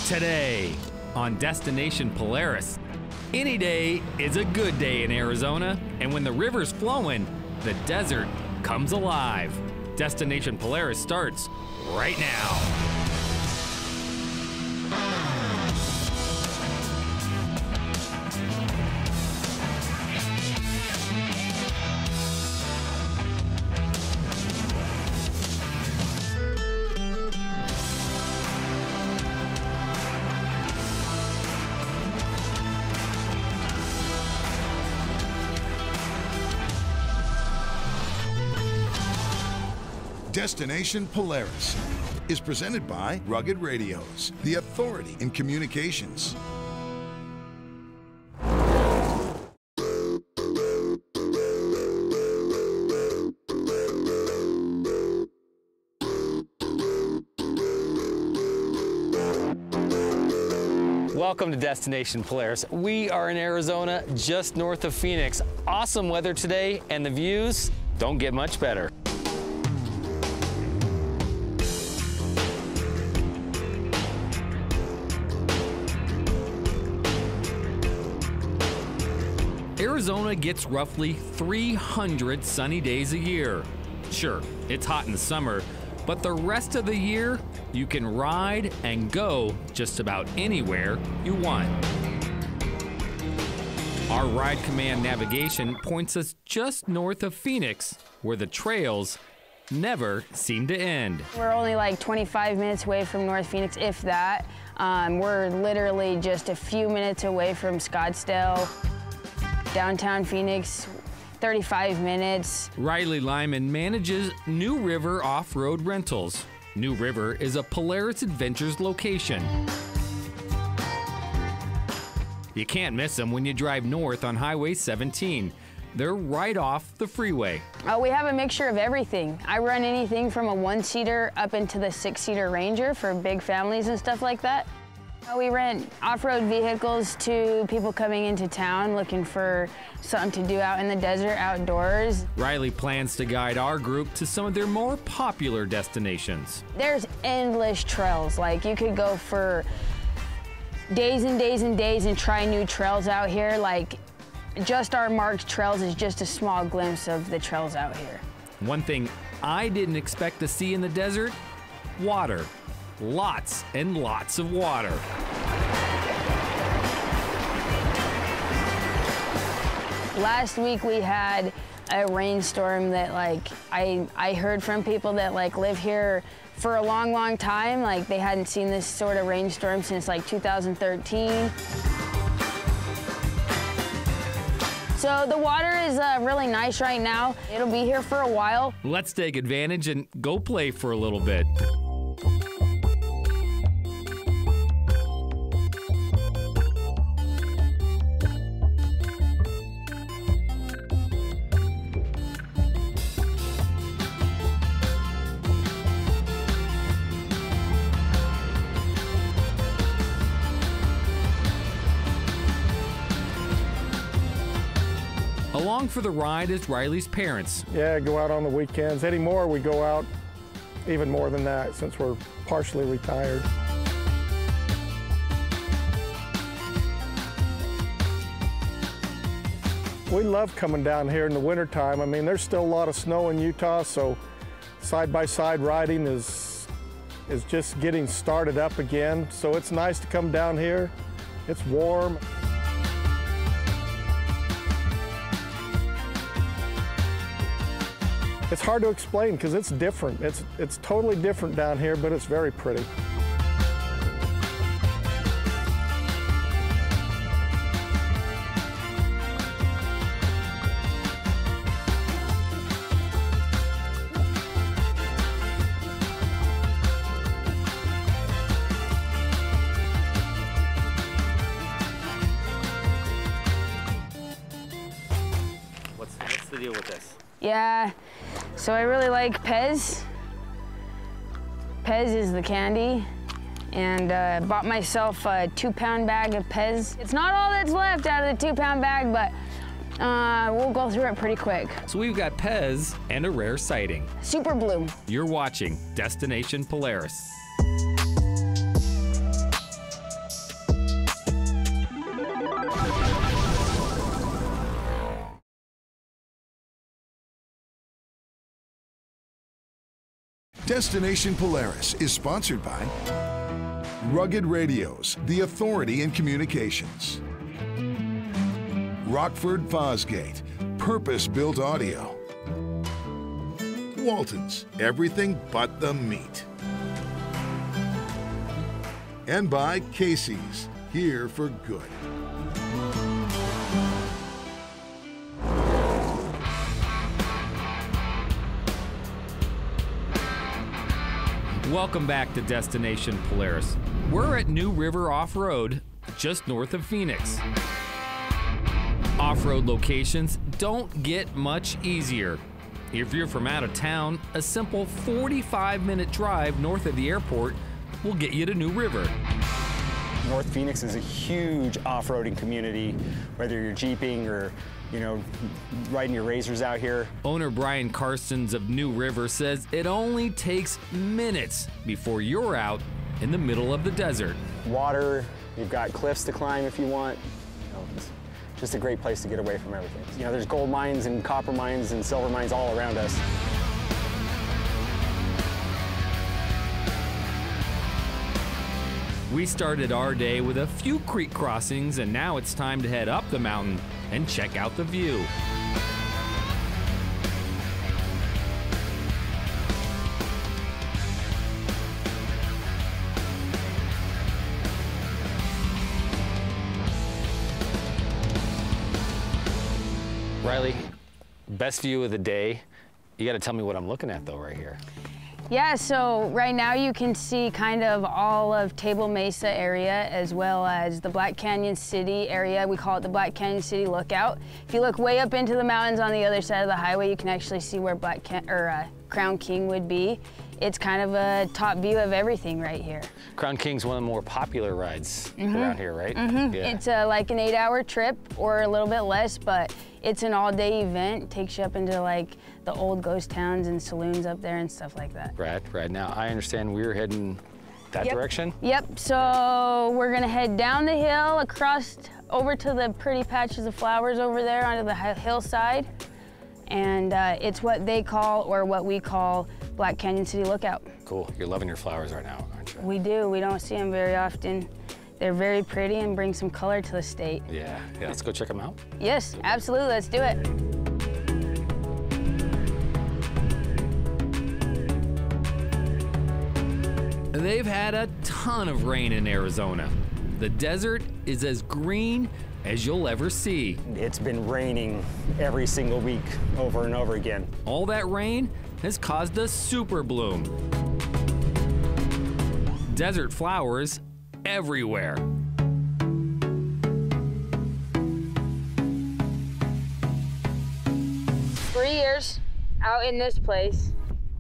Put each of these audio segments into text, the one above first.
Today on Destination Polaris, any day is a good day in Arizona, and when the river's flowing, the desert comes alive. Destination Polaris starts right now. Destination Polaris is presented by Rugged Radios, the authority in communications. Welcome to Destination Polaris. We are in Arizona, just north of Phoenix. Awesome weather today, and the views don't get much better. Arizona gets roughly 300 sunny days a year. Sure, it's hot in the summer, but the rest of the year, you can ride and go just about anywhere you want. Our Ride Command navigation points us just north of Phoenix, where the trails never seem to end. We're only like 25 minutes away from North Phoenix, if that. We're literally just a few minutes away from Scottsdale. Downtown Phoenix, 35 minutes. Riley Lyman manages New River Off-Road Rentals. New River is a Polaris Adventures location. You can't miss them when you drive north on Highway 17. They're right off the freeway. We have a mixture of everything. I run anything from a one-seater up into the six-seater Ranger for big families and stuff like that. We rent off-road vehicles to people coming into town looking for something to do out in the desert, outdoors. Riley plans to guide our group to some of their more popular destinations. There's endless trails. Like, you could go for days and days and days and try new trails out here. Like, just our marked trails is just a small glimpse of the trails out here. One thing I didn't expect to see in the desert: water. Lots and lots of water. Last week we had a rainstorm that, like, I heard from people that live here for a long, long time. Like, they hadn't seen this sort of rainstorm since like 2013. So the water is really nice right now. It'll be here for a while. Let's take advantage and go play for a little bit. Along for the ride is Riley's parents. Yeah, go out on the weekends. Anymore, we go out even more than that since we're partially retired. We love coming down here in the wintertime. I mean, there's still a lot of snow in Utah, so side-by-side riding is just getting started up again. So it's nice to come down here. It's warm. It's hard to explain because it's different. It's totally different down here, but it's very pretty. What's the deal with this? Yeah, so I really like Pez. Pez is the candy, and bought myself a 2-pound bag of Pez. It's not all that's left out of the 2-pound bag, but we'll go through it pretty quick. So we've got Pez and a rare sighting. Superbloom. You're watching Destination Polaris. Destination Polaris is sponsored by Rugged Radios, the authority in communications. Rockford Fosgate, purpose-built audio. Walton's, everything but the meat. And by Casey's, here for good. Welcome back to Destination Polaris. We're at New River Off-Road, just north of Phoenix. Off-road locations don't get much easier. If you're from out of town, a simple 45-minute drive north of the airport will get you to New River. North Phoenix is a huge off-roading community, whether you're jeeping or, you know, riding your razors out here. Owner Brian Carstens of New River says it only takes minutes before you're out in the middle of the desert. Water, you've got cliffs to climb if you want. You know, it's just a great place to get away from everything. You know, there's gold mines and copper mines and silver mines all around us. We started our day with a few creek crossings, and now it's time to head up the mountain and check out the view. Riley, best view of the day. You got to tell me what I'm looking at though right here. Yeah, so right now you can see kind of all of Table Mesa area as well as the Black Canyon City area. We call it the Black Canyon City Lookout. If you look way up into the mountains on the other side of the highway, you can actually see where Crown King would be. It's kind of a top view of everything right here. Crown King's one of the more popular rides around here, right? Yeah. It's like an 8-hour trip or a little bit less, but it's an all-day event. It takes you up into like the old ghost towns and saloons up there and stuff like that. Right. Now, I understand we're heading that direction? Yep, so we're gonna head down the hill, across over to the pretty patches of flowers over there onto the hillside. And it's what they call, or what we call, Black Canyon City Lookout. Cool, you're loving your flowers right now, aren't you? We do, we don't see them very often. They're very pretty and bring some color to the state. Yeah, let's go check them out. Yes, absolutely, let's do it. They've had a ton of rain in Arizona. The desert is as green as you'll ever see. It's been raining every single week over and over again. All that rain has caused a Superbloom. Desert flowers everywhere. For years out in this place,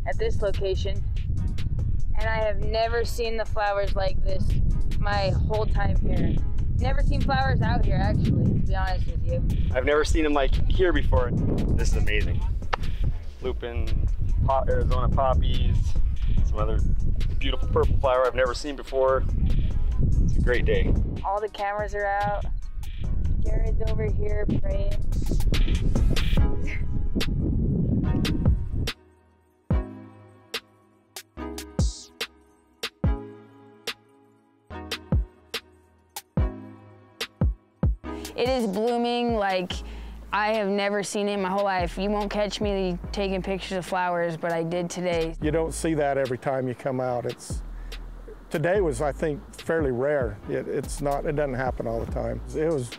at this location, and I have never seen the flowers like this my whole time here. Never seen flowers out here, actually, to be honest with you. I've never seen them like here before. This is amazing. Lupin, Arizona poppies, some other beautiful purple flower I've never seen before. It's a great day. All the cameras are out. Jared's over here praying. It is blooming like I have never seen it in my whole life. You won't catch me taking pictures of flowers, but I did today. You don't see that every time you come out. Today was, I think, fairly rare. It doesn't happen all the time. It was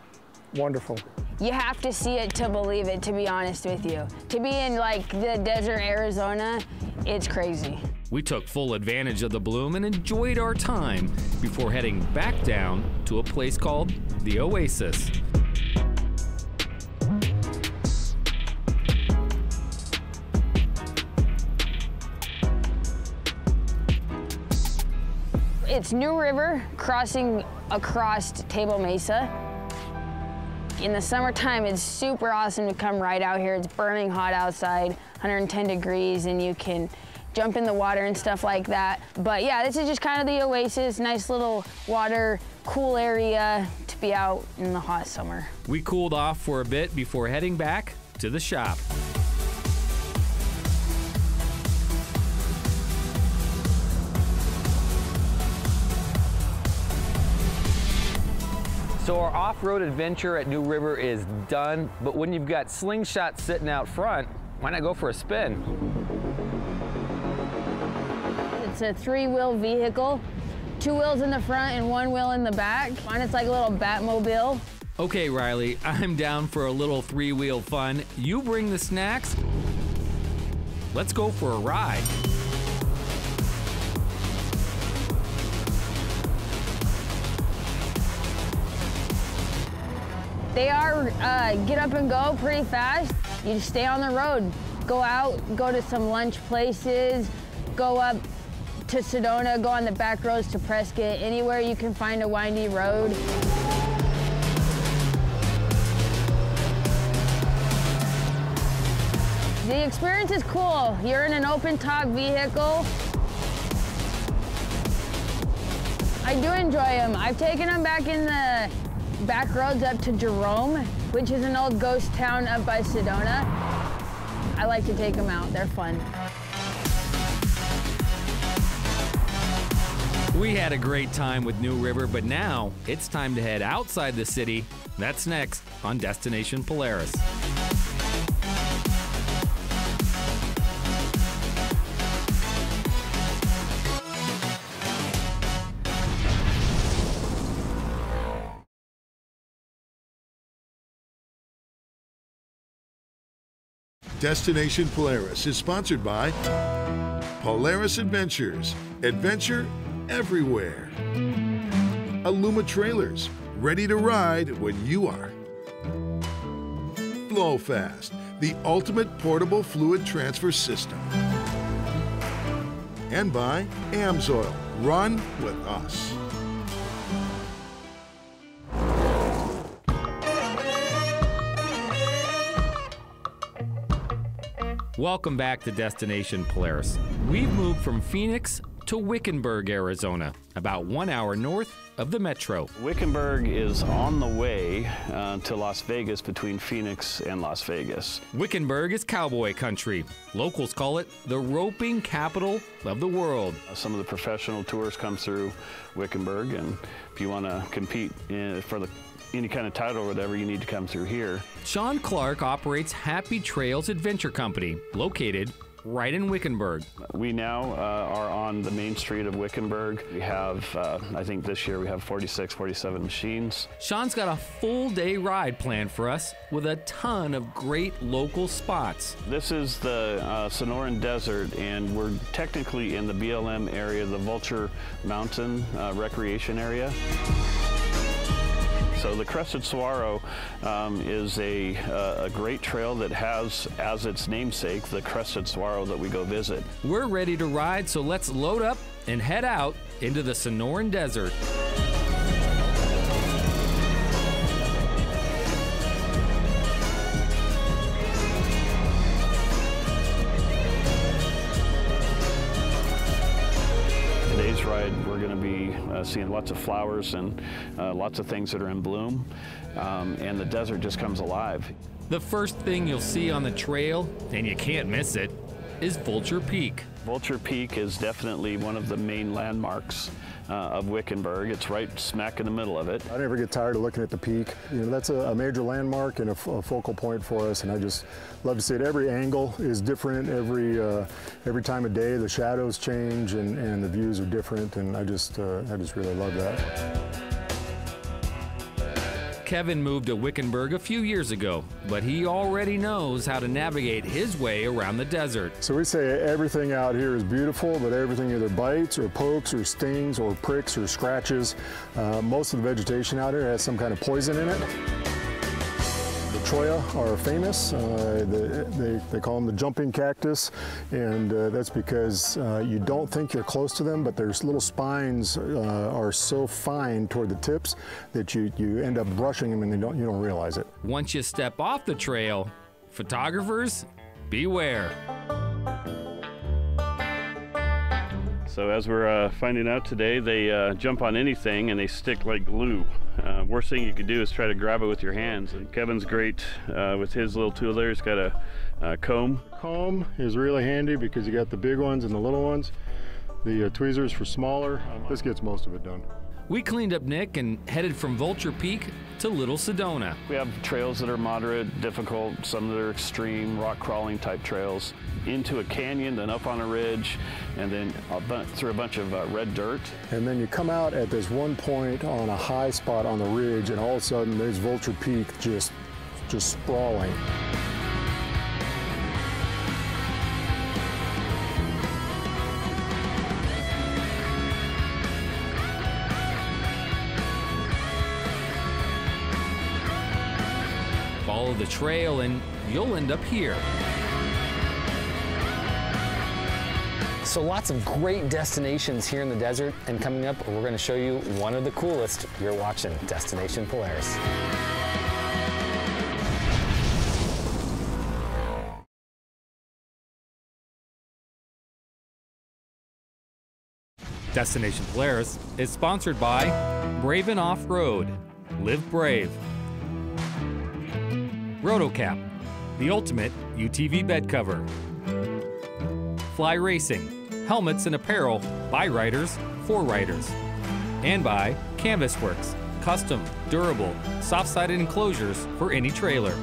wonderful. You have to see it to believe it, to be honest with you. To be in like the desert Arizona, it's crazy. We took full advantage of the bloom and enjoyed our time before heading back down to a place called the Oasis. It's New River crossing across Table Mesa. In the summertime, it's super awesome to come right out here. It's burning hot outside, 110 degrees, and you can jump in the water and stuff like that. But yeah, this is just kind of the Oasis, nice little water, cool area to be out in the hot summer. We cooled off for a bit before heading back to the shop. So our off-road adventure at New River is done, but when you've got slingshots sitting out front, why not go for a spin? It's a 3-wheel vehicle, 2 wheels in the front and 1 wheel in the back. And it's like a little Batmobile. Okay, Riley, I'm down for a little 3-wheel fun. You bring the snacks. Let's go for a ride. They are get up and go pretty fast. You just stay on the road. Go out, go to some lunch places, go up to Sedona, go on the back roads to Prescott, anywhere you can find a windy road. The experience is cool. You're in an open top vehicle. I do enjoy them. I've taken them back in the back roads up to Jerome, which is an old ghost town up by Sedona. I like to take them out, they're fun. We had a great time with New River, but now it's time to head outside the city. That's next on Destination Polaris. Destination Polaris is sponsored by Polaris Adventures. Adventure everywhere. Aluma Trailers, ready to ride when you are. Flow Fast, the ultimate portable fluid transfer system. And by AMSOIL, run with us. Welcome back to Destination Polaris. We've moved from Phoenix to Wickenburg, Arizona, about 1 hour north of the metro. Wickenburg is on the way to Las Vegas, between Phoenix and Las Vegas. Wickenburg is cowboy country. Locals call it the roping capital of the world. Some of the professional tours come through Wickenburg, and if you want to compete for any kind of title or whatever, you need to come through here. Sean Clark operates Happy Trails Adventure Company, located right in Wickenburg. We now are on the main street of Wickenburg. We have, I think this year we have 46, 47 machines. Sean's got a full day ride planned for us with a ton of great local spots. This is the Sonoran Desert, and we're technically in the BLM area, the Vulture Mountain recreation area. So the Crested Saguaro is a great trail that has as its namesake the Crested Saguaro that we go visit. We're ready to ride, so let's load up and head out into the Sonoran Desert. Today's ride, we're going to be seeing lots of flowers and lots of things that are in bloom, and the desert just comes alive. The first thing you'll see on the trail, and you can't miss it, is Vulture Peak. Vulture Peak is definitely one of the main landmarks of Wickenburg. It's right smack in the middle of it. I never get tired of looking at the peak. You know, that's a major landmark and a focal point for us, and I just love to see it. Every angle is different. Every time of day, the shadows change and the views are different, and I just really love that. Kevin moved to Wickenburg a few years ago, but he already knows how to navigate his way around the desert. So we say everything out here is beautiful, but everything either bites or pokes or stings or pricks or scratches. Most of the vegetation out here has some kind of poison in it. The Troya are famous. They call them the jumping cactus, and that's because you don't think you're close to them, but their little spines are so fine toward the tips that you end up brushing them and you don't realize it. Once you step off the trail, photographers, beware. So as we're finding out today, they jump on anything and they stick like glue. Worst thing you could do is try to grab it with your hands. And Kevin's great with his little tool there. He's got a comb. The comb is really handy because you got the big ones and the little ones. The tweezers for smaller. This gets most of it done. We cleaned up Nick and headed from Vulture Peak to Little Sedona. We have trails that are moderate, difficult, some that are extreme, rock crawling type trails, into a canyon, then up on a ridge, and then through a bunch of red dirt. And then you come out at this one point on a high spot on the ridge, and all of a sudden there's Vulture Peak just sprawling. Follow the trail and you'll end up here. So lots of great destinations here in the desert, and coming up, we're going to show you one of the coolest. You're watching Destination Polaris. Destination Polaris is sponsored by Braven Off-Road. Live brave. Rotocap, the ultimate UTV bed cover. Fly Racing, helmets and apparel by riders for riders. And by Canvas Works, custom, durable, soft-sided enclosures for any trailer.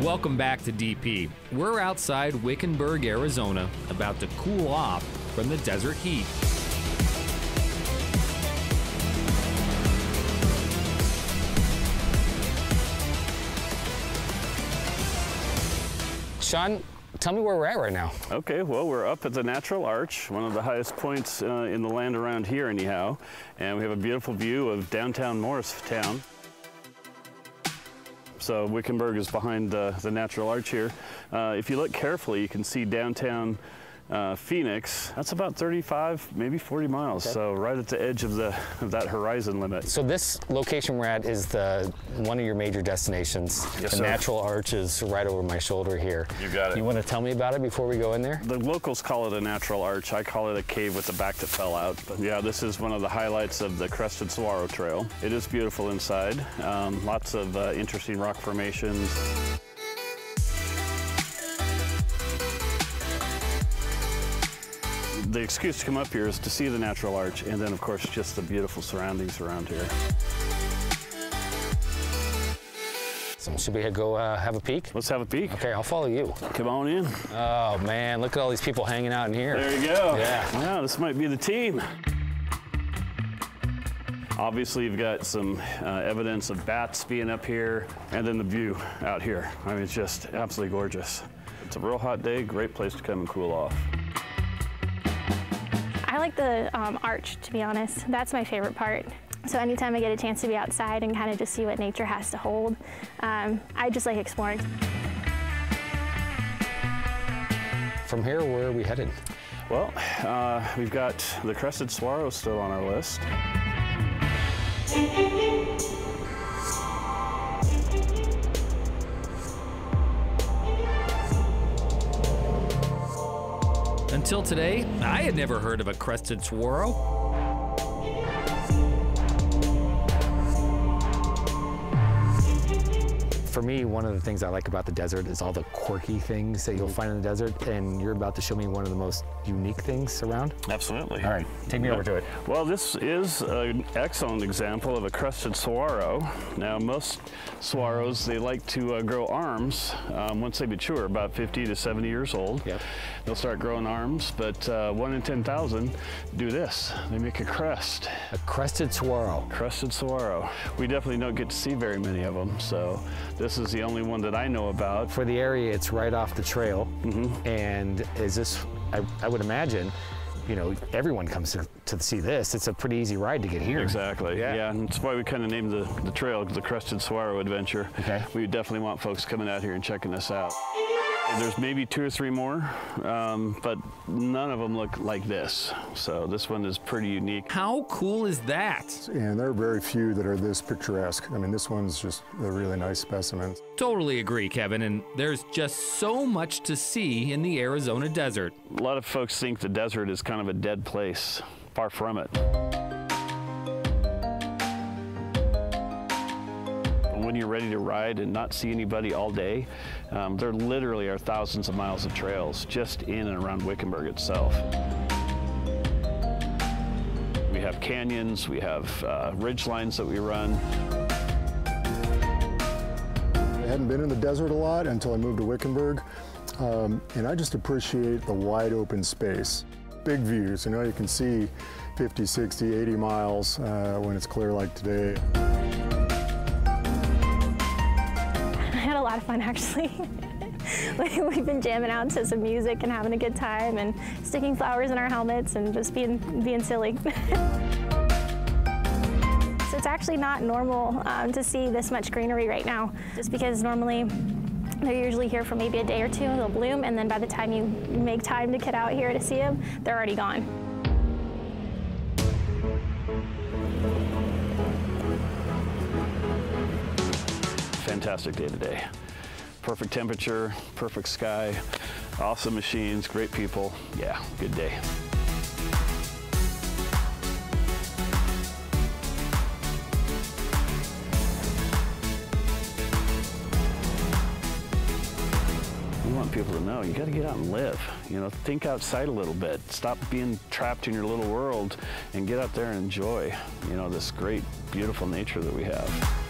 Welcome back to DP. We're outside Wickenburg, Arizona, about to cool off from the desert heat. Sean, tell me where we're at right now. Okay, well, we're up at the Natural Arch, one of the highest points in the land around here anyhow, and we have a beautiful view of downtown Morristown. So Wickenburg is behind the Natural Arch here. If you look carefully, you can see downtown Phoenix. That's about 35, maybe 40 miles. Okay. So right at the edge of that horizon limit. So this location we're at is one of your major destinations. Yes, the sir. Natural Arch is right over my shoulder here. You got it. You want to tell me about it before we go in there? The locals call it a natural arch. I call it a cave with the back that fell out. But yeah, this is one of the highlights of the Crested Saguaro Trail. It is beautiful inside. Lots of interesting rock formations. The excuse to come up here is to see the Natural Arch, and then of course just the beautiful surroundings around here. So should we go have a peek? Let's have a peek. Okay, I'll follow you. Come on in. Oh man, look at all these people hanging out in here. There you go. Yeah, this might be the team. Obviously, you've got some evidence of bats being up here, and then the view out here. I mean, it's just absolutely gorgeous. It's a real hot day, great place to come and cool off. I like the arch, to be honest. That's my favorite part. So anytime I get a chance to be outside and kind of just see what nature has to hold, I just like exploring. From here, where are we headed? Well, we've got the Crested Saguaro still on our list. Until today, I had never heard of a Crested Saguaro. For me, one of the things I like about the desert is all the quirky things that you'll find in the desert, and you're about to show me one of the most unique things around. Absolutely. All right, take me over to it. Well, this is an excellent example of a Crested Saguaro. Now, most saguaros, they like to grow arms once they mature, about 50 to 70 years old. Yep. They'll start growing arms, but 1 in 10,000 do this. They make a crest. A Crested Saguaro. Crested Saguaro. We definitely don't get to see very many of them, so this is the only one that I know about. For the area, it's right off the trail. Mm-hmm. And is this, I would imagine, you know, everyone comes to see this. It's a pretty easy ride to get here. Exactly, yeah. And that's why we kind of named the trail the Crested Saguaro Adventure. Okay. We definitely want folks coming out here and checking this out. There's maybe 2 or 3 more, but none of them look like this. So this one is pretty unique. How cool is that? And there are very few that are this picturesque. I mean, this one's just a really nice specimen. Totally agree, Kevin, and there's just so much to see in the Arizona desert. A lot of folks think the desert is kind of a dead place. Far from it. When you're ready ready to ride and not see anybody all day, there literally are thousands of miles of trails just in and around Wickenburg itself. We have canyons, we have ridge lines that we run. I hadn't been in the desert a lot until I moved to Wickenburg, and I just appreciate the wide open space. Big views, you know, you can see 50, 60, 80 miles when it's clear like today. I had a lot of fun, actually. We've been jamming out to some music and having a good time and sticking flowers in our helmets and just being silly. So it's actually not normal to see this much greenery right now, just because normally they're usually here for maybe a day or two, they'll bloom, and then by the time you make time to get out here to see them, they're already gone. Fantastic day today. Perfect temperature, perfect sky, awesome machines, great people. Yeah, good day. We want people to know you got to get out and live. You know, think outside a little bit. Stop being trapped in your little world and get out there and enjoy, you know, this great, beautiful nature that we have.